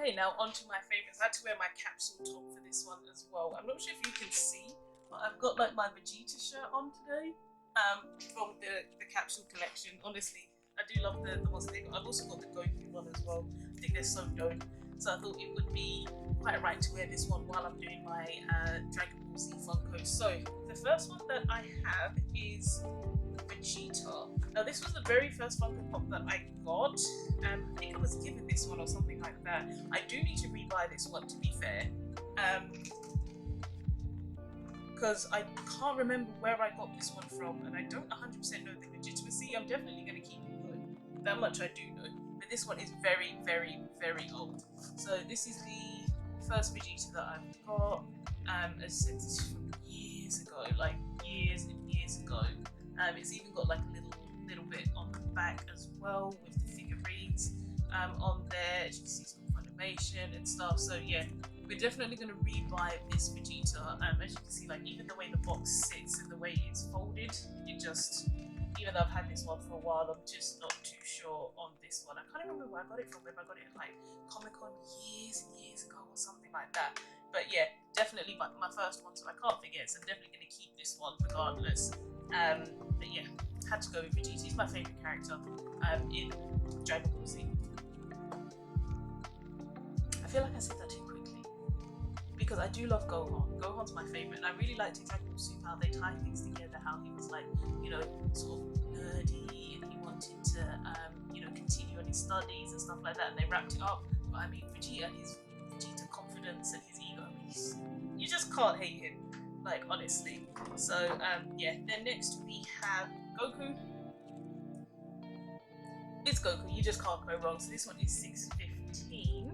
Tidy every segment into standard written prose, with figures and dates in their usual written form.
Anyway, now onto my favorites. I had to wear my capsule top for this one as well. I'm not sure if you can see, but I've got like my Vegeta shirt on today, from the capsule collection. Honestly, I do love the ones they got. I've also got the Goku one as well. I think they're so dope. So I thought it would be quite right to wear this one while I'm doing my Dragon Ball Z Funko. So the first one that I have is Vegeta. Now this was the very first Funko Pop that I got. I think I was given this one or something like that. I do need to rebuy this one, to be fair. Because I can't remember where I got this one from, and I don't 100% know the legitimacy. I'm definitely going to keep it though. That much I do know. But this one is very, very, very old. So this is the first Vegeta that I've got. As I said, this is from years ago, like years and years ago. It's even got like a little bit on the back as well with the figurines on there. As you can see, it's got animation and stuff. So yeah, we're definitely going to rebuy this Vegeta. As you can see, like even the way the box sits and the way it's folded, it just, even though I've had this one for a while, I'm just not too sure on this one. I can't remember where I got it from, if I got it at like Comic-Con years and years ago or something like that. But yeah, definitely my first one, so I can't forget, so I'm definitely going to keep this one regardless. But yeah, had to go with Vegeta. He's my favourite character in Dragon Ball Z. I feel like I said that too quickly, because I do love Gohan. Gohan's my favourite, and I really liked Dragon Ball Super, how they tie things together, how he was like, you know, sort of nerdy, and he wanted to, you know, continue on his studies and stuff like that, and they wrapped it up. But I mean, Vegeta, his Vegeta confidence and his ego, you just can't hate him, like, honestly. So, yeah, then next we have Goku. It's Goku, you just can't go wrong. So this one is 615.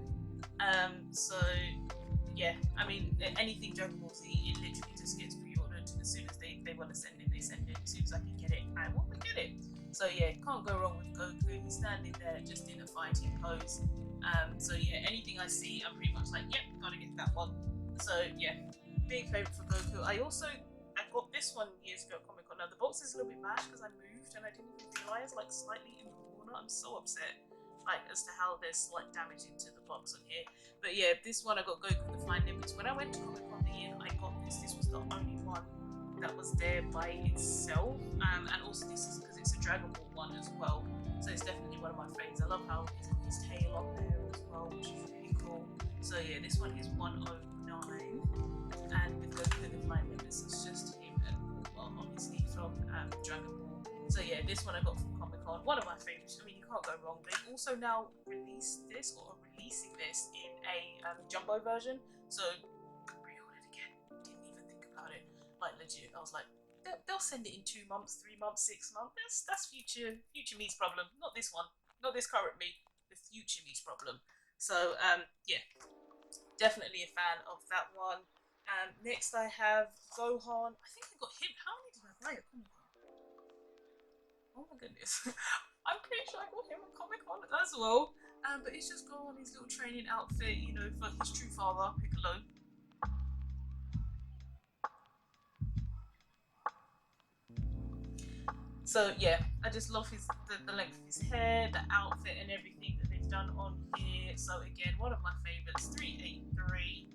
So yeah, I mean, anything Dragon Ball Z, it literally just gets pre-ordered. As soon as they want to send it, they send it. As soon as I can get it, I want to get it. So yeah, can't go wrong with Goku. He's standing there just in a fighting pose. So yeah, anything I see, I'm pretty much like, yep, gotta get that one. So yeah, big favourite for Goku. I got this one years ago at Comic-Con. Now the box is a little bit mashed because I moved and I didn't even realise, like slightly in the corner. I'm so upset, like, as to how there's slight damage into the box on here. But yeah, this one I got Goku the Flying Nimbus. When I went to Comic-Con the year I got this was the only one that was there by itself. And also this is because it's a Dragon Ball one as well. So it's definitely one of my favourites. I love how he's got his tail on there as well, which is really cool. So yeah, this one is 109. And with Goku the Flying Nimbus, it's just him and, well, obviously from Dragon Ball. So yeah, this one I got from Comic-Con, one of my favourites. I mean, you can't go wrong. They've also now released this, or are releasing this in a jumbo version. So pre-ordered again, didn't even think about it. Like legit, I was like, they'll send it in 2 months, 3 months, 6 months. That's future me's problem, not this one, not this current me. The future me's problem. So yeah, definitely a fan of that one. Next I have Gohan. I think I got him. How many did I buy at Comic-Con? Oh my goodness. I'm pretty sure I got him at Comic-Con as well. But it's just Gohan, his little training outfit, you know, for his true father, Piccolo. So yeah, I just love the length of his hair, the outfit and everything that they've done on here. So again, one of my favourites, 383.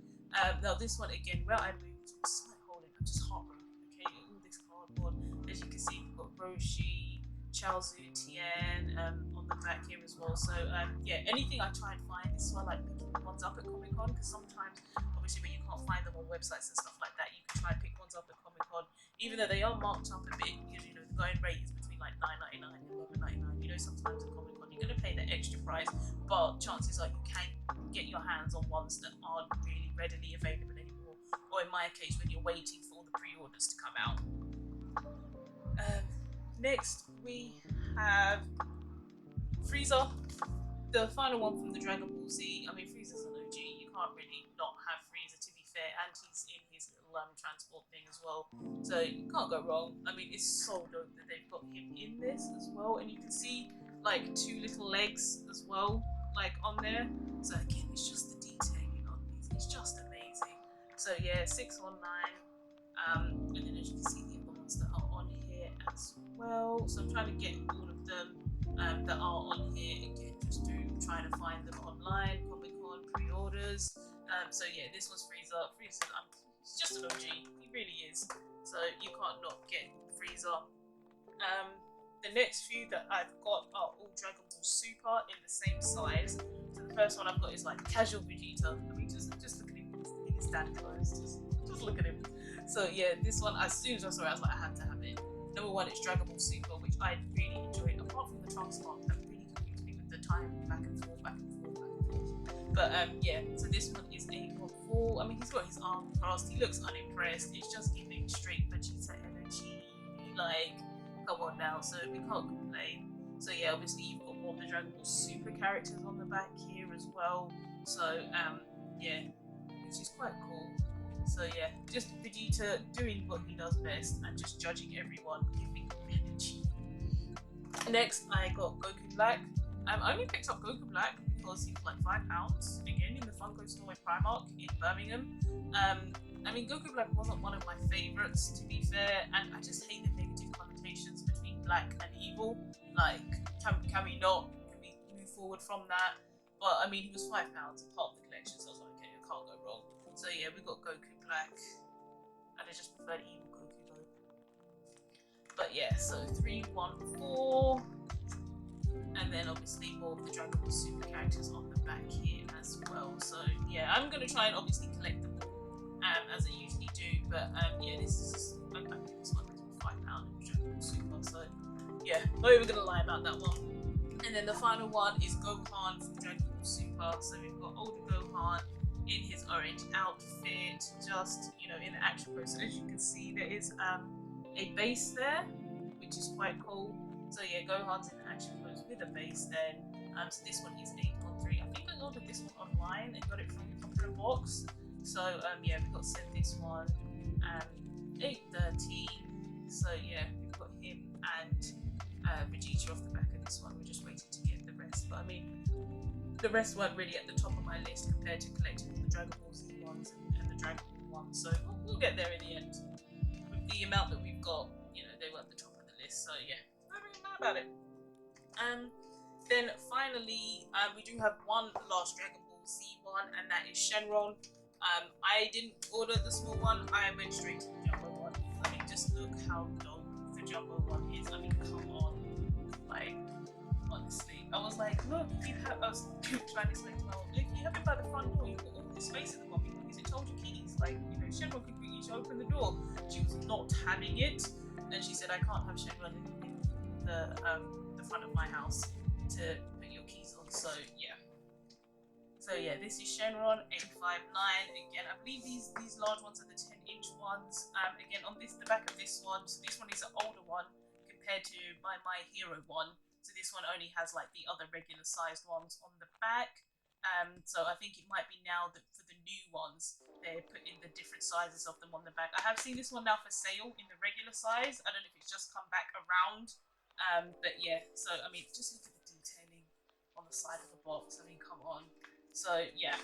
Now this one again, where I moved, I'm just heartbroken, okay, all this cardboard. As you can see, we've got Roshi, Chaozu, Tien on the back here as well. So yeah, anything I try and find, this is why I like picking the ones up at Comic-Con, because sometimes, obviously, when you can't find them on websites and stuff like that, you can try and pick ones up at Comic-Con, even though they are marked up a bit, because, you know, the going rate is between like $9.99 and $11.99. You know, sometimes at Comic-Con you're going to pay the extra price, but chances are you can get your hands on ones that aren't really readily available anymore, or in my case, when you're waiting for all the pre-orders to come out. Next we have Frieza, the final one from the Dragon Ball Z. I mean, Frieza's an OG, you can't really not have Frieza, to be fair, and he's in his little transport thing as well, so you can't go wrong. I mean, it's so dope that they've got him in this as well, and you can see like 2 little legs as well, like on there. So again, it's just the detailing on these, it's just amazing. So yeah, 619, and then as you can see, the other ones that are on here as well. So I'm trying to get all of them that are on here again, just through trying to find them online, Comic-Con, pre-order. So yeah, this was Frieza. Frieza, he's just an OG. He really is. So you can't not get Frieza. The next few that I've got are all Dragon Ball Super in the same size. So the first one I've got is like casual Vegeta. I mean, just look at him in his dad clothes. Just look at him. So yeah, this one, as soon as I saw it, I was like, I had to have it. Number one is Dragon Ball Super, which I really enjoyed. Apart from the Trunks part, that really confused me with the time back and forth, back and forth, back and forth. But yeah, so this one is 8.4. I mean, he's got his arm crossed. He looks unimpressed. It's just giving straight Vegeta energy. Like, come on now. So we can't complain. So yeah, obviously you've got all the Dragon Ball Super characters on the back here as well. So yeah, which is quite cool. So yeah, just Vegeta doing what he does best and just judging everyone, giving energy. Next, I got Goku Black. I only picked up Goku Black because he was like £5 again in the Funko store in Primark in Birmingham. I mean, Goku Black wasn't one of my favourites, to be fair, and I just hate the negative connotations between black and evil. Like, can we not? Can we move forward from that? But I mean, he was £5, a part of the collection, so I was like, okay, I can't go wrong. So yeah, we got Goku Black, and I just prefer evil Goku though. But yeah, so 314, and then obviously more of the Dragon Ball Super characters on the back here as well. So yeah, I'm gonna try and obviously collect them all, as I usually do. But yeah, this is just, I think this one is £5 in Dragon Ball Super. So yeah, not even gonna lie about that one. And then the final one is Gohan from Dragon Ball Super. So we've got older Gohan in his orange outfit, just, you know, in the action pose. So as you can see, there is a base there, which is quite cool. So yeah, Gohan's in the action pose with a base then. So this one is 8.3. I think I ordered this one online and got it from the top of the box. So yeah, we got sent this one 8.13. So yeah, we've got him and Vegeta off the back of this one. We're just waiting to get the rest. But I mean, the rest weren't really at the top of my list compared to collecting all the Dragon Ball Z ones and the Dragon Ball ones. So we'll get there in the end. With the amount that we've got, you know, they were at the top of the list. So yeah, not really mad about it. Then finally, we do have one last Dragon Ball Z one, and that is Shenron. I didn't order the small one. I went straight to the jumbo one. I mean, just look how dope the jumbo one is. I mean, come on, like, honestly, I was like, look, I was trying to explain to my mom, look, you have it by the front door, you've got all this space in the mommy, because it told you keys, like, you know, Shenron could quickly open the door. She was not having it, and she said, I can't have Shenron in the front of my house to put your keys on. So yeah. So yeah, this is Shenron 859. Again, I believe these large ones are the 10-inch ones. Again, on the back of this one, so this one is an older one compared to my Hero one. So this one only has like the other regular sized ones on the back. So I think it might be now that for the new ones, they're putting the different sizes of them on the back. I have seen this one now for sale in the regular size. I don't know if it's just come back around. But yeah, so I mean, just look at the detailing on the side of the box. I mean, come on. So yeah,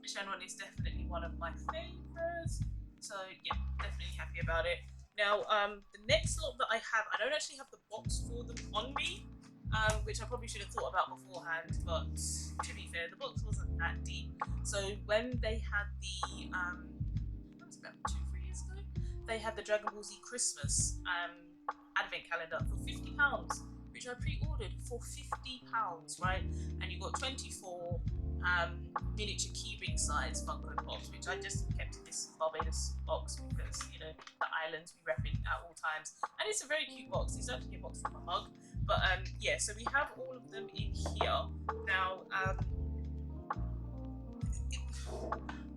Shenron is definitely one of my favorites. So yeah, definitely happy about it. Now, the next lot that I have, I don't actually have the box for them on me, which I probably should have thought about beforehand, but to be fair, the box wasn't that deep. So when they had the, that was about 2-3 years ago, they had the Dragon Ball Z Christmas advent calendar for £50, which I pre-ordered for £50, right? And you got 24 miniature keyring size Funko Pops, which I just kept in this Barbados box because, you know, the islands we rep in at all times, and it's a very cute box. It's actually a box for my mug. But yeah, so we have all of them in here now.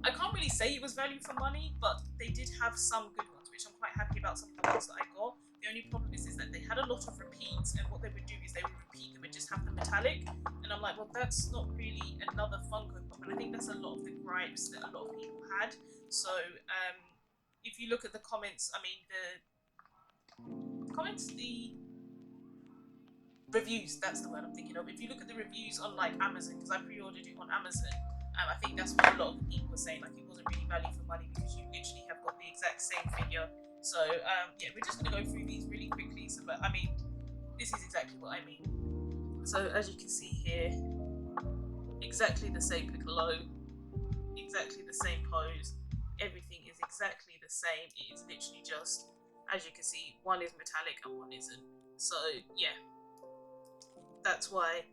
I can't really say it was value for money, but they did have some good ones, which I'm quite happy about. Some of the ones that I got. The only problem is that they had a lot of repeats, and what they would do is they would repeat them and just have the metallic. And I'm like, well, that's not really another Funko Pop, and I think that's a lot of the gripes that a lot of people had. So if you look at the comments, I mean the reviews, that's the word I'm thinking of. If you look at the reviews on like Amazon, because I pre-ordered it on Amazon, I think that's what a lot of people were saying, like it wasn't really value for money because you literally have got the exact same figure. So yeah, we're just going to go through these really quickly. So, but I mean, this is exactly what I mean. So as you can see here, exactly the same Piccolo, exactly the same pose. Everything is exactly the same. It is literally just, as you can see, one is metallic and one isn't. So yeah, that's why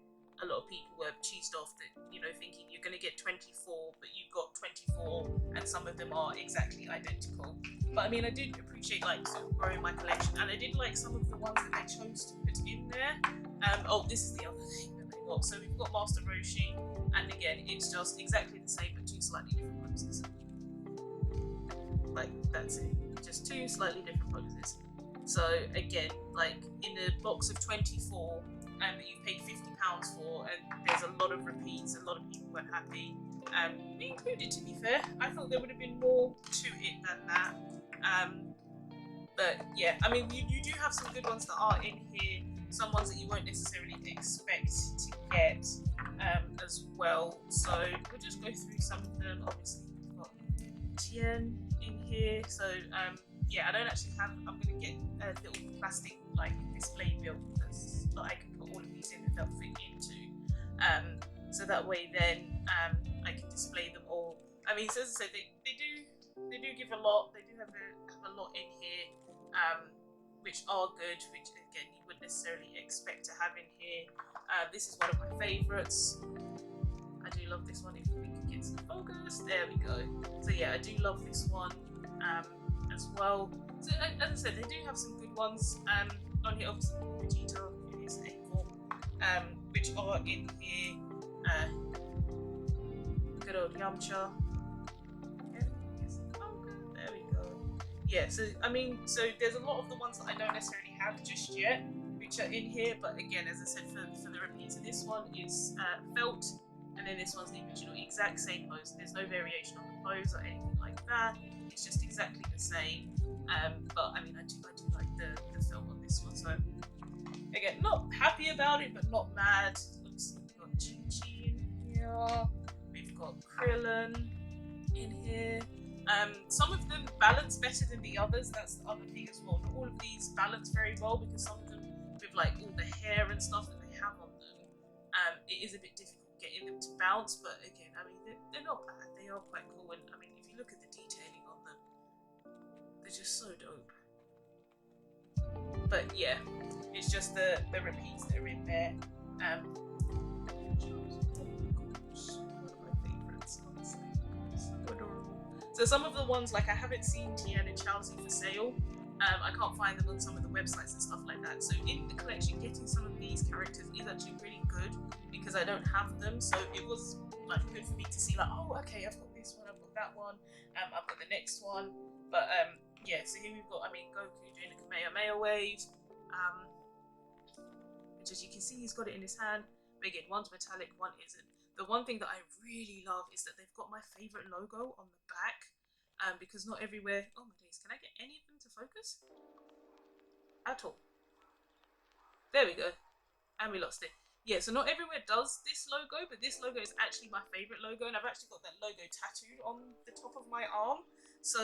a lot of people were cheesed off that, you know, thinking you're going to get 24, but you've got 24, and some of them are exactly identical. But I mean, I did appreciate like sort of growing my collection, and I did like some of the ones that they chose to put in there. Oh, this is the other thing that they got. So we've got Master Roshi, and again, it's just exactly the same, but two slightly different poses. Like, that's it. Just two slightly different poses. So again, like in a box of 24, that you've paid £50 for, and there's a lot of repeats, a lot of people weren't happy. Me included, to be fair. I thought there would have been more to it than that. But yeah, I mean, you do have some good ones that are in here, some ones that you won't necessarily expect to get as well. So we'll just go through some of them. Obviously, we've got Tien in here. So yeah, I don't actually have, I'm going to get a little plastic like display built that I can put all of these in that they'll fit into. So that way then I can display them all. I mean, so as I said, they do give a lot. They do have a lot in here, which are good, which again you wouldn't necessarily expect to have in here. This is one of my favourites. I do love this one. If we could get some focus, there we go. So yeah, I do love this one as well. So as I said, they do have some good ones on here. Obviously, Vegeta is a form, which are in here. Good old Yamcha. There we go. Yeah, so I mean, so there's a lot of the ones that I don't necessarily have just yet, which are in here. But again, as I said, for the repeats, this one is felt, and then this one's the original, exact same pose. There's no variation on the pose or anything like that. It's just exactly the same. But I mean, I do like the film on this one. So again, not happy about it, but not mad. Obviously, we've got Chi-Chi in here. We've got Krillin in here. Some of them balance better than the others. That's the other thing as well. Not all of these balance very well, because some of them, with like all the hair and stuff that they have on them, it is a bit difficult getting them to bounce. But again, I mean, they're not bad. They are quite cool. And I mean, if you look at the detailing on them, they're just so dope. But yeah, it's just the repeats that are in there. So some of the ones, like I haven't seen Tien and Chelsea for sale. I can't find them on some of the websites and stuff like that. So in the collection, getting some of these characters is actually really good because I don't have them. So it was like good for me to see like, oh, okay, I've got this one, I've got that one, I've got the next one. But yeah, so here we've got, I mean, Goku doing a Kamehameha wave, which as you can see, he's got it in his hand. But again, one's metallic, one isn't. The one thing that I really love is that they've got my favourite logo on the back, because not everywhere, oh my days, can I get any of them to focus? At all. There we go. And we lost it. Yeah, so not everywhere does this logo, but this logo is actually my favourite logo, and I've actually got that logo tattooed on the top of my arm. So,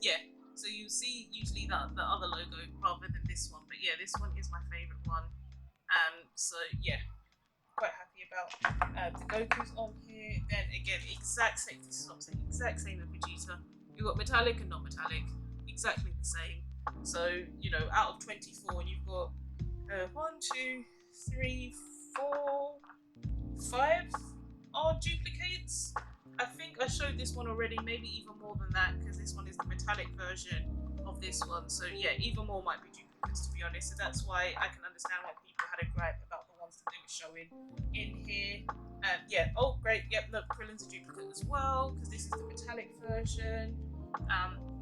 yeah, so you see usually the other logo rather than this one, but yeah, this one is my favourite one. So yeah, quite happy about the Goku's on here. Then again, exact same, this is what I'm saying, exact same with Vegeta. You've got metallic and not metallic, exactly the same. So, you know, out of 24, you've got 1, 2, 3, 4, 5 are duplicates. I think I showed this one already, maybe even more than that, because this one is the metallic version of this one. So yeah, even more might be duplicates, to be honest. So that's why I can understand why people had a gripe about the ones that they were showing in here. Yeah, oh great, yep, look, Krillin's a duplicate as well, because this is the metallic version.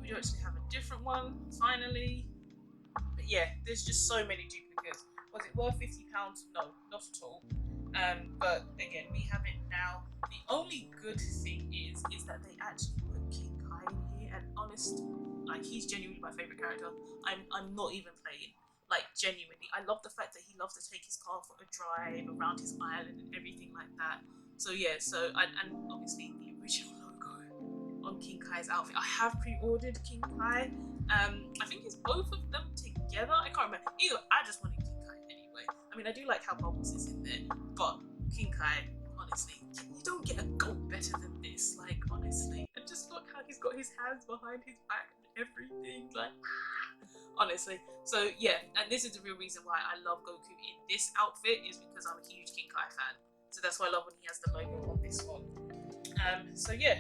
We do actually have a different one, finally. But yeah, there's just so many duplicates. Was it worth £50? No, not at all. But again, we have it now. The only good thing is that they actually put King Kai in here, and honest, like, he's genuinely my favourite character. I'm not even playing. Like, genuinely, I love the fact that he loves to take his car for a drive around his island and everything like that. So yeah, so and obviously the original logo on King Kai's outfit. I have pre-ordered King Kai. I think it's both of them together. I can't remember. Either I just wanted King Kai anyway. I mean, I do like how Bubbles is in there, but King Kai on honestly, you don't get a goat better than this. Like, honestly, and just look how he's got his hands behind his back and everything. Like, honestly. So yeah, and this is the real reason why I love Goku in this outfit, is because I'm a huge King Kai fan. So that's why I love when he has the logo on this one. So yeah,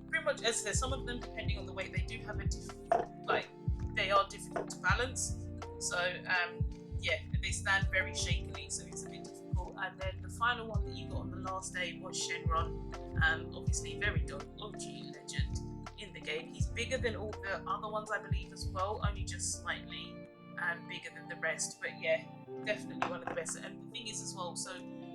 pretty much as I said, some of them, depending on the weight, they do have a they are difficult to balance. So yeah, they stand very shakily, so it's a bit difficult. And then the final one that you got on the last day was Shenron. Obviously very dope, OG legend in the game. He's bigger than all the other ones, I believe, as well, only just slightly bigger than the rest. But yeah, definitely one of the best. And the thing is as well, so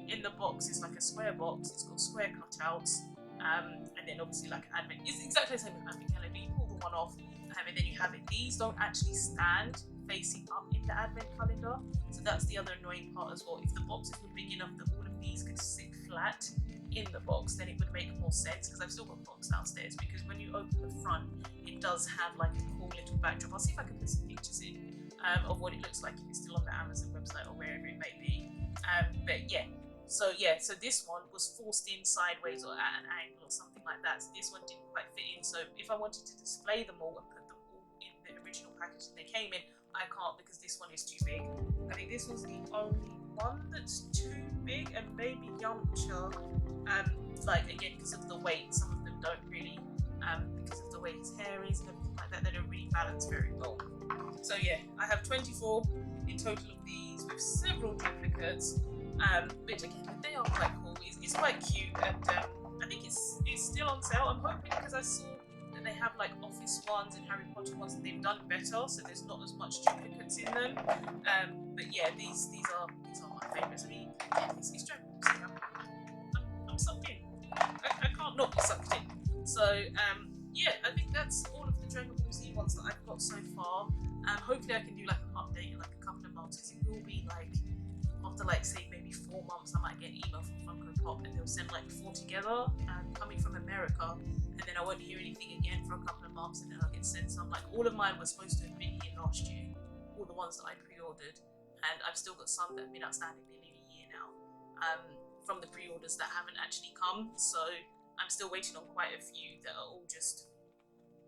in the box, it's like a square box, it's got square cutouts, and then obviously like an advent. It's exactly the same as advent calendar. You pull the one off, and then you have it. These don't actually stand facing up in the advent calendar, so that's the other annoying part as well. If the boxes were big enough that all of these could sit flat in the box, then it would make more sense, because I've still got the box downstairs, because when you open the front, it does have like a cool little backdrop. I'll see if I can put some pictures in of what it looks like if it's still on the Amazon website or wherever it may be. But yeah, so this one was forced in sideways or at an angle or something like that, so this one didn't quite fit in. So if I wanted to display them all and put them all in the original package that they came in, I can't, because this one is too big. I think this was the only one that's too big, and maybe Yamcha, like again because of the weight, some of them don't really, because of the way his hair is and everything like that, they don't really balance very well. So yeah, I have 24 in total of these, with several duplicates, which again, they are quite cool. It's quite cute, and I think it's still on sale. I'm hoping, because I saw that they have like Office ones and Harry Potter ones, and they've done better, so there's not as much duplicates in them. But yeah, these are my favourites. I mean, it's Dragonball. I'm sucked in. I can't not be sucked in. So yeah, I think that's all of the Dragon Ball Z ones that I've got so far. Hopefully I can do like an update in like a couple of months, because it will be like after like say maybe 4 months I might get an email from Funko Pop and they'll send like 4 together, coming from America, and then I won't hear anything again for a couple of months, and then I'll get sent some. Like all of mine were supposed to have been here last year, all the ones that I pre-ordered, and I've still got some that have been outstanding nearly a year now, from the pre-orders that haven't actually come. So I'm still waiting on quite a few that are all just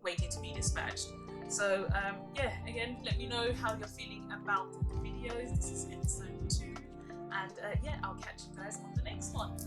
waiting to be dispatched. So yeah, again, let me know how you're feeling about the videos. This is episode 2, and yeah, I'll catch you guys on the next one.